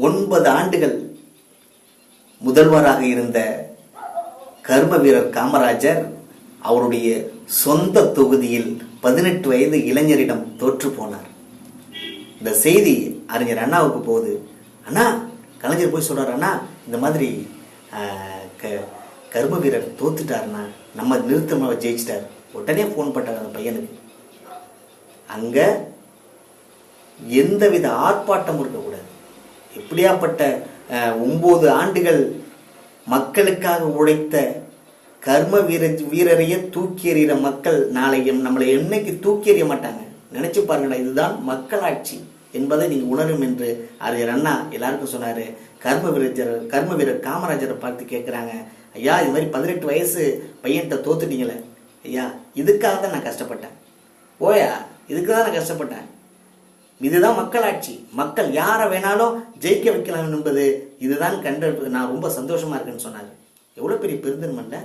9 ஆண்டுகள் முதல்வராக இருந்த கர்ம வீரர் காமராஜர் அவருடைய சொந்த தொகுதியில் 18 வயது இளைஞரிடம் தோற்று போனார். இந்த செய்தி அறிஞர் அண்ணாவுக்கு போகுது. அண்ணா, கலைஞர் போய் சொல்றாரு, அண்ணா இந்த மாதிரி கர்ம வீரர் தோத்துட்டாருண்ணா, நம்ம நிறுத்தமாக ஜெயிச்சிட்டார். உடனே ஃபோன் பண்ணார் அந்த பையனுக்கு. அங்க எந்தவித ஆர்ப்பாட்டமும் இருக்கக்கூடாது. இப்படியாப்பட்ட 9 ஆண்டுகள் மக்களுக்காக உழைத்த கர்ம வீரரையே தூக்கி எறிகிற மக்கள் நாளையும் நம்மளை என்னைக்கு தூக்கி எறிய மாட்டாங்க. நினைச்சு பாருங்கடா, இதுதான் மக்களாட்சி என்பதை நீங்க உணரும் என்று அறிஞர் அண்ணா எல்லாருக்கும் சொன்னாரு. கர்ம வீரர் காமராஜரை பார்த்து கேட்கிறாங்க, ஐயா இது மாதிரி 18 வயசு பையன்கிட்ட தோத்துட்டீங்களே ஐயா, இதுக்காக தான் நான் கஷ்டப்பட்டேன். ஓயா, இதுக்கு தான் நான் கஷ்டப்பட்டேன். இதுதான் மக்களாட்சி. மக்கள் யாரை வேணாலும் ஜெயிக்க வைக்கலாம் என்பது இதுதான் கண்டு நான் ரொம்ப சந்தோஷமா இருக்குன்னு சொன்னாரு. எவ்வளவு பெரிய பெருந்தன்மை.